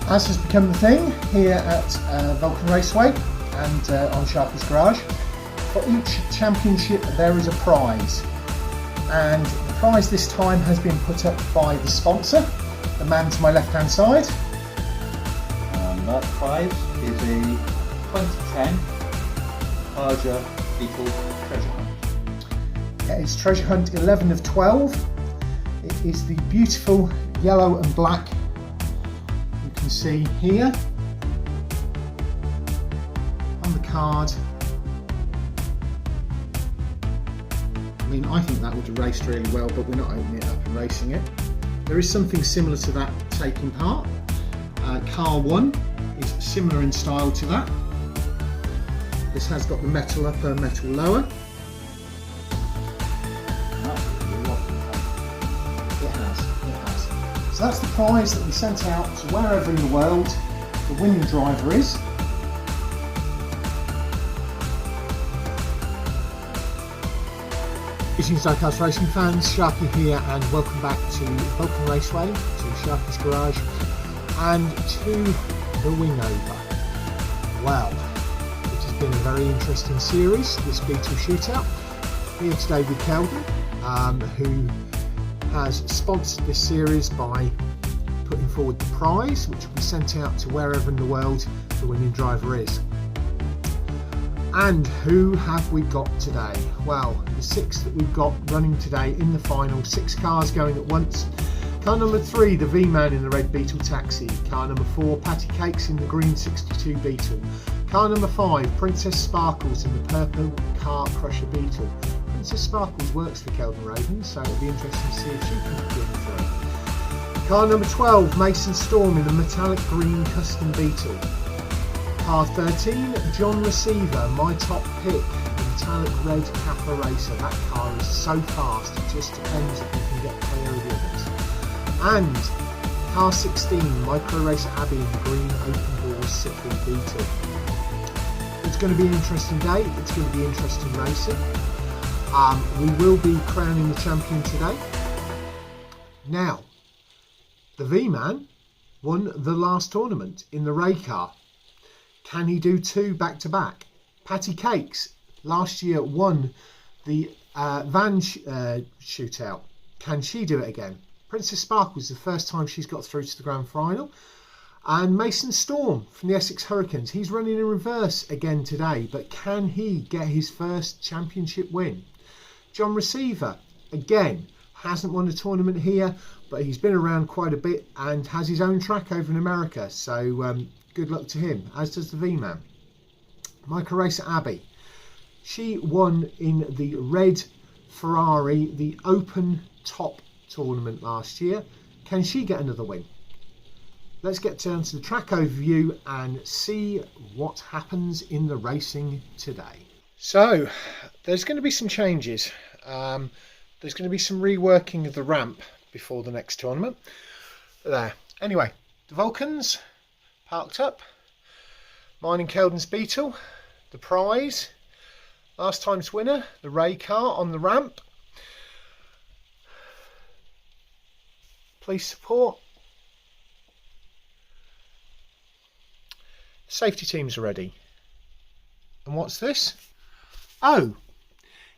As has become the thing here at Vulcan Raceway and on Sharky's Garage, for each championship there is a prize, and the prize this time has been put up by the sponsor, the man to my left hand side. And that prize is a 2010 larger Beetle treasure hunt. Yeah, it's treasure hunt 11 of 12. It is the beautiful yellow and black you can see here on the card. I mean, I think that would have raced really well, but we're not opening it up and racing it. There is something similar to that taking part. Car 1 is similar in style to that. This has got the metal upper, metal lower. It has. So that's the prize that we sent out to wherever in the world the winning driver is. Greetings Diecast Racing fans, Sharky here and welcome back to Vulcan Raceway, to Sharky's Garage and to the Wingover. Well, it has been a very interesting series, this Beetle Shootout. Here today with Keldon, who has sponsored this series by putting forward the prize, which will be sent out to wherever in the world the winning driver is. And who have we got today? Well, the 6 that we've got running today in the final, 6 cars going at once. Car number 3, the V-Man in the red Beetle Taxi. Car number 4, Patty Kakes in the green 62 Beetle. Car number 5, Princess Sparkles in the purple Car Crusher Beetle. Princess Sparkles works for Keldon Ravens, so it'll be interesting to see if she can get through. Car number 12, Mason Storm in the metallic green Custom Beetle. Car 13, John Receveur, my top pick, the metallic red Micro Racer. That car is so fast, it just depends if you can get clear of the others. And car 16, Micro Racer Abbi in the green open ball Sickle Beetle. It's going to be an interesting day, it's going to be interesting racing. We will be crowning the champion today. Now, the V-Man won the last tournament in the Ray car. Can he do 2 back to back? Patty Kakes last year won the van shootout. Can she do it again? Princess Sparkles, the first time she's got through to the grand final. And Mason Storm from the Essex Hurricanes, he's running in reverse again today, but can he get his first championship win? John Receveur, again, hasn't won a tournament here, but he's been around quite a bit and has his own track over in America, so good luck to him, as does the V-Man. Micro Racer Abbi, she won in the red Ferrari, the open top tournament last year. Can she get another win? Let's get down to the track overview and see what happens in the racing today. So, there's going to be some changes. There's going to be some reworking of the ramp before the next tournament. There. Anyway, the Vulcans parked up. Mine and Keldon's Beetle. The prize. Last time's winner, the Ray car on the ramp. Police support. Safety teams are ready. And what's this? Oh,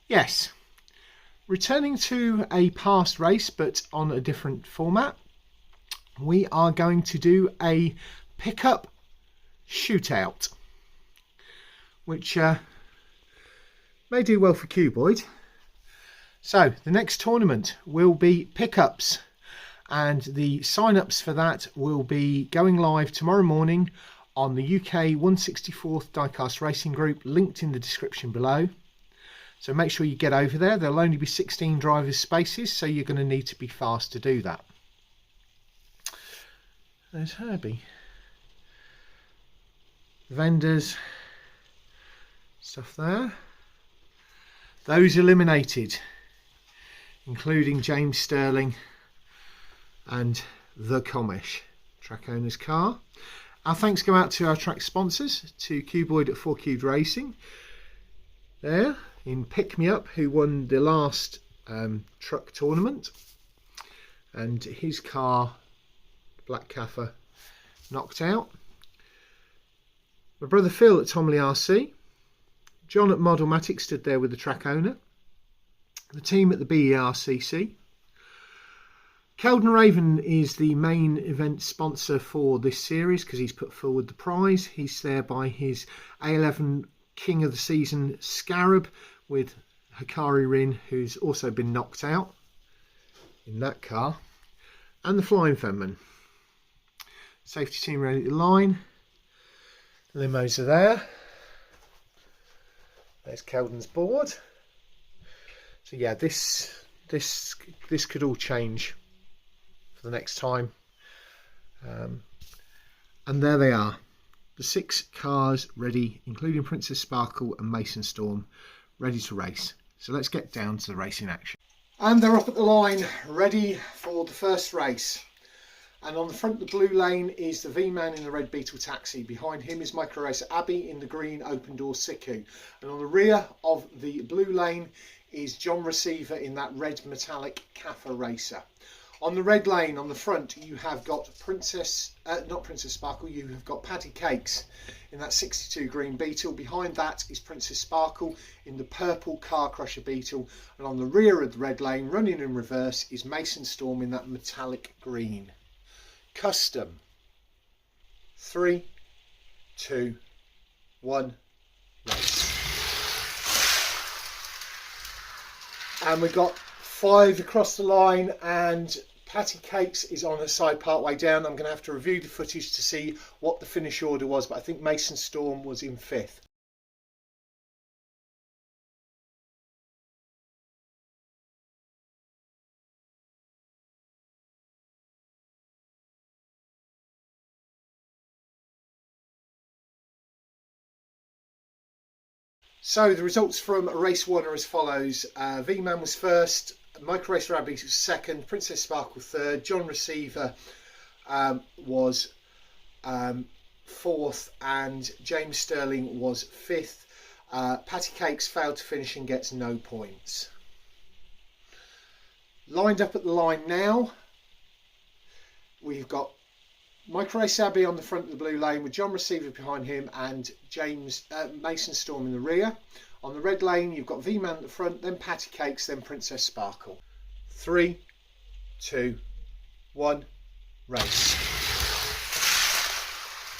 yes. Returning to a past race, but on a different format. We are going to do a pickup shootout, which may do well for Cuboid. So the next tournament will be pickups, and the sign-ups for that will be going live tomorrow morning on the UK 164th Diecast Racing group, linked in the description below. So make sure you get over there. There'll only be 16 drivers' spaces, so you're going to need to be fast to do that. There's Herbie. Vendors, stuff there. Those eliminated, including James Sterling and the Comish track owner's car. Our thanks go out to our track sponsors, to Cuboid at 4 Cubed Racing there in Pick Me Up, who won the last truck tournament, and his car, Black Caffer, knocked out. My brother Phil at Tomley RC. John at Modelmatic stood there with the track owner. The team at the BERCC. Keldon Raven is the main event sponsor for this series because he's put forward the prize. He's there by his A11 King of the Season Scarab with Hikari Rin, who's also been knocked out in that car, and the Flying Fenman. Safety team ready to line. Limos are there. There's Keldon's board. So yeah, this could all change for the next time. And there they are, the 6 cars ready, including Princess Sparkle and Mason Storm, ready to race. So let's get down to the racing action. And they're up at the line, ready for the first race. And on the front of the blue lane is the V-Man in the red Beetle taxi. Behind him is Micro Racer Abbi in the green open door Siku. And on the rear of the blue lane is John Receveur in that red metallic Kappa racer. On the red lane on the front you have got not Princess Sparkle, you have got Patty Kakes in that 62 green Beetle. Behind that is Princess Sparkle in the purple Car Crusher Beetle. And on the rear of the red lane, running in reverse, is Mason Storm in that metallic green. Custom. 3, 2, 1, race. And we've got 5 across the line, and Patty Kakes is on her side part way down. I'm going to have to review the footage to see what the finish order was, but I think Mason Storm was in 5th. So the results from race 1 are as follows. V-Man was first, Micro Racer Abbi was second, Princess Sparkle third, John Receveur was 4th, and James Sterling was 5th. Patty Kakes failed to finish and gets no points. Lined up at the line now, we've got Micro Racer Abbi on the front of the blue lane with John Receveur behind him and Mason Storm in the rear. On the red lane you've got V-Man at the front, then Patty Kakes, then Princess Sparkle. 3, 2, 1, race.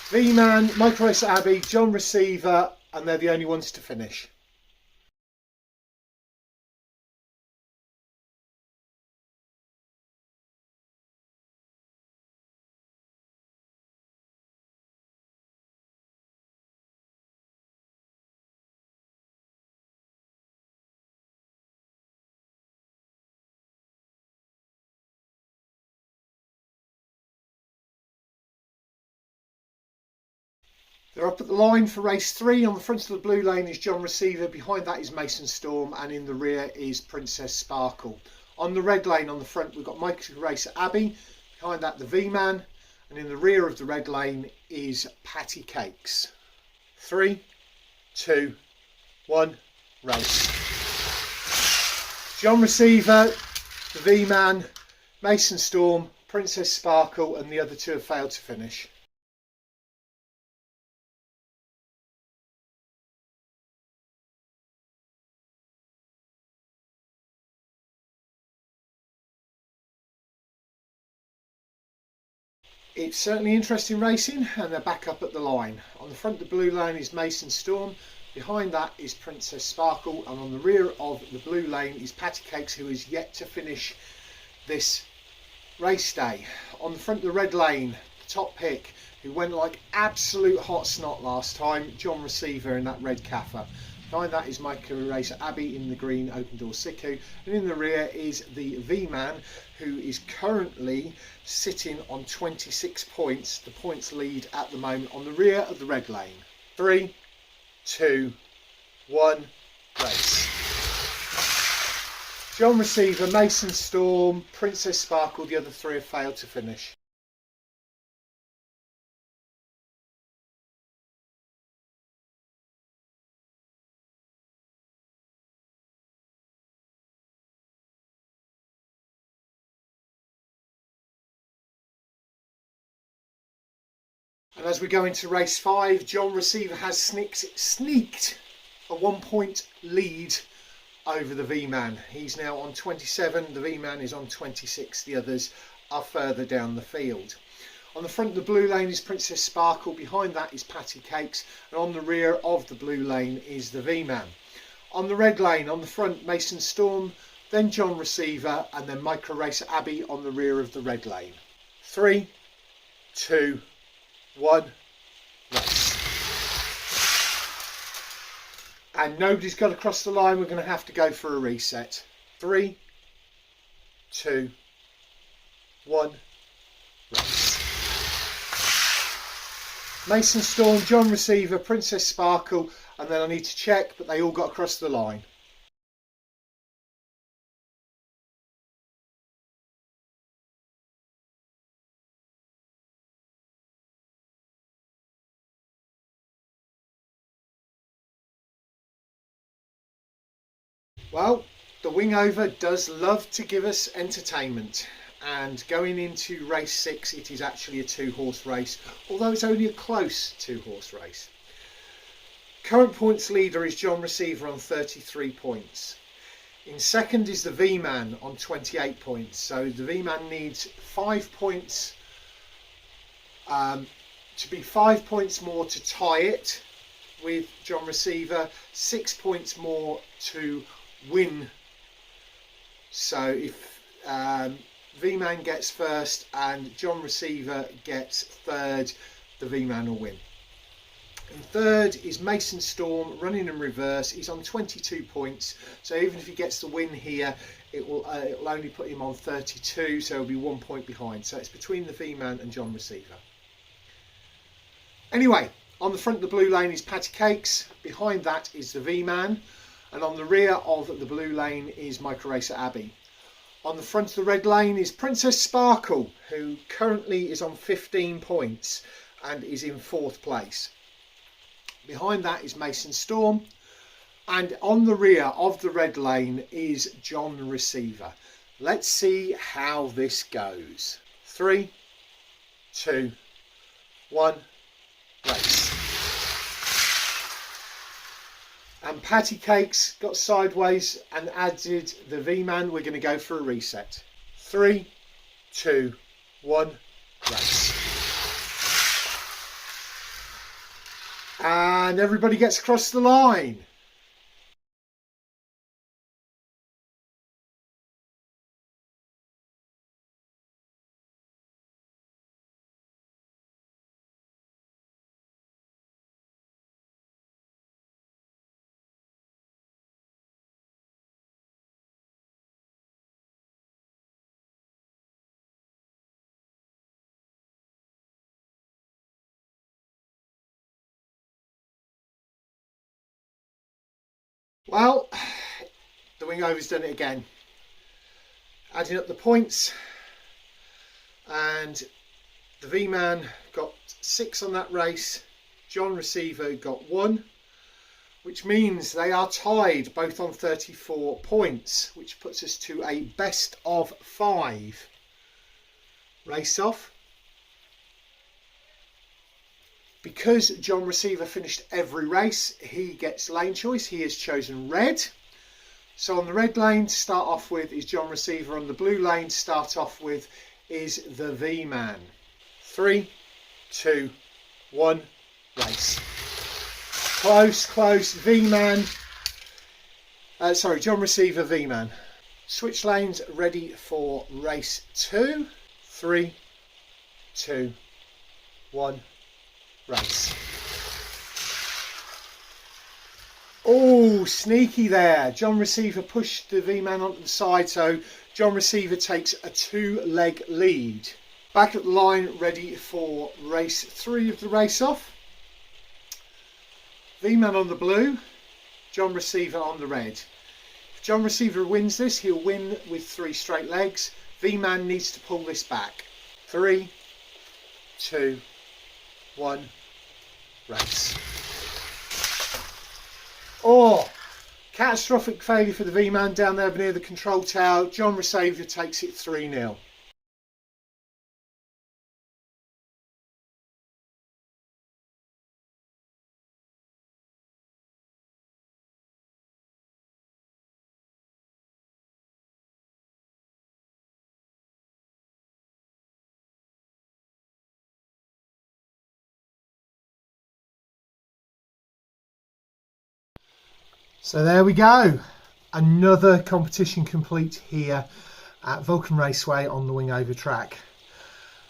V-Man, Micro Racer Abbi, John Receveur, and they're the only ones to finish. They're up at the line for race 3. On the front of the blue lane is John Receveur, behind that is Mason Storm, and in the rear is Princess Sparkle. On the red lane on the front we've got Micro Racer Abbi, behind that the V-Man, and in the rear of the red lane is Patty Kakes. 3, 2, 1, race. John Receveur, the V-Man, Mason Storm, Princess Sparkle, and the other 2 have failed to finish. It's certainly interesting racing, and they're back up at the line. On the front of the blue lane is Mason Storm, behind that is Princess Sparkle, and on the rear of the blue lane is Patty Kakes, who is yet to finish this race day. On the front of the red lane, the top pick, who went like absolute hot snot last time, John Receveur in that red Kappa. Behind that is Micro Racer Abbi in the green open door Siku, and in the rear is the V-Man, who is currently sitting on 26 points, the points lead at the moment on the rear of the red lane. 3, 2, 1, race. John Receveur, Mason Storm, Princess Sparkle, the other 3 have failed to finish. And as we go into race 5, John Receveur has sneaked a 1 point lead over the V-Man. He's now on 27, the V-Man is on 26, the others are further down the field. On the front of the blue lane is Princess Sparkle, behind that is Patty Kakes, and on the rear of the blue lane is the V-Man. On the red lane, on the front, Mason Storm, then John Receveur, and then Micro Racer Abbi on the rear of the red lane. 3, 2, 1, race. And nobody's got across the line, we're going to have to go for a reset. 3, 2, 1, race. Mason Storm, John Receveur, Princess Sparkle, and then I need to check, but they all got across the line. Well, the Wingover does love to give us entertainment, and going into race 6 it is actually a 2-horse race, although it's only a close 2-horse race. Current points leader is John Receveur on 33 points. In second is the V-Man on 28 points, so the V-Man needs 5 points to be 5 points more to tie it with John Receveur, 6 points more to win. So if V-Man gets first and John Receveur gets third, the V-Man will win. In third is Mason Storm, running in reverse. He's on 22 points, so even if he gets the win here, it'll only put him on 32, so he'll be 1 point behind. So it's between the V-Man and John Receveur. Anyway, on the front of the blue lane is Patty Kakes, behind that is the V-Man, and on the rear of the blue lane is Micro Racer Abbi. On the front of the red lane is Princess Sparkle, who currently is on 15 points and is in 4th place. Behind that is Mason Storm, and on the rear of the red lane is John Receveur. Let's see how this goes. 3, 2, 1, race. And Patty Kakes got sideways and added the V-Man. We're going to go for a reset. 3, 2, 1, race. And everybody gets across the line. Well, the Wingover's done it again. Adding up the points, and the V-Man got 6 on that race. John Receveur got 1, which means they are tied both on 34 points, which puts us to a best of 5 race off. Because John Receveur finished every race, he gets lane choice. He has chosen red. So on the red lane to start off with is John Receveur. On the blue lane to start off with is the V-Man. 3, 2, 1, race. Close. V-Man. John Receveur, V-Man. Switch lanes ready for race 2. 3, 2, 1, race. Oh, sneaky there. John Receveur pushed the V-Man onto the side, so John Receveur takes a 2-leg lead. Back at the line, ready for race 3 of the race-off. V-Man on the blue, John Receveur on the red. If John Receveur wins this, he'll win with 3 straight legs. V-Man needs to pull this back. 3, 2, 1, race. Oh, catastrophic failure for the V-Man down there near the control tower. John Receveur takes it 3-0. So there we go. Another competition complete here at Vulcan Raceway on the wing over track.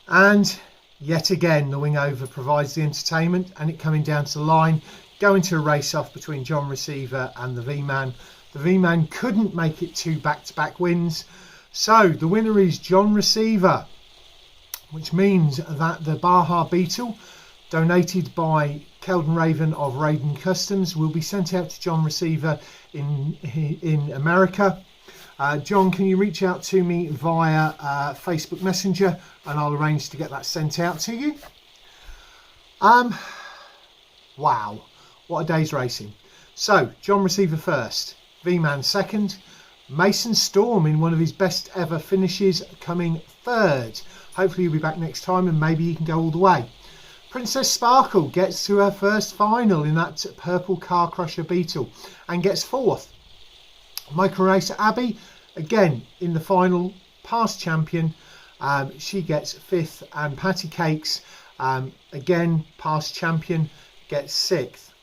And yet again, the wing over provides the entertainment, and it coming down to the line, going to a race off between John Receveur and the V-Man. The V-Man couldn't make it to back-to-back wins. So the winner is John Receveur, which means that the Baja Beetle, donated by Keldon Raven of Raven Customs, will be sent out to John Receveur in America. John, can you reach out to me via Facebook Messenger, and I'll arrange to get that sent out to you. Wow, what a day's racing. So John Receveur first, V-Man second, Mason Storm in one of his best ever finishes coming third. Hopefully you'll be back next time and maybe you can go all the way. Princess Sparkle gets to her first final in that purple car crusher Beetle and gets fourth. Micro Racer Abbi, again in the final, past champion, she gets fifth, and Patty Kakes, again past champion, gets sixth.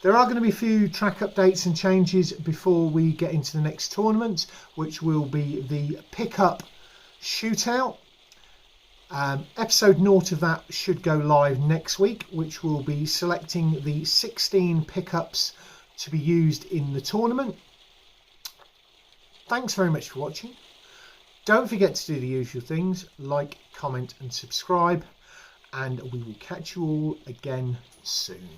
There are going to be a few track updates and changes before we get into the next tournament, which will be the pickup shootout. Episode 0 of that should go live next week, which will be selecting the 16 pickups to be used in the tournament. Thanks very much for watching. Don't forget to do the usual things, like, comment and subscribe, and we will catch you all again soon.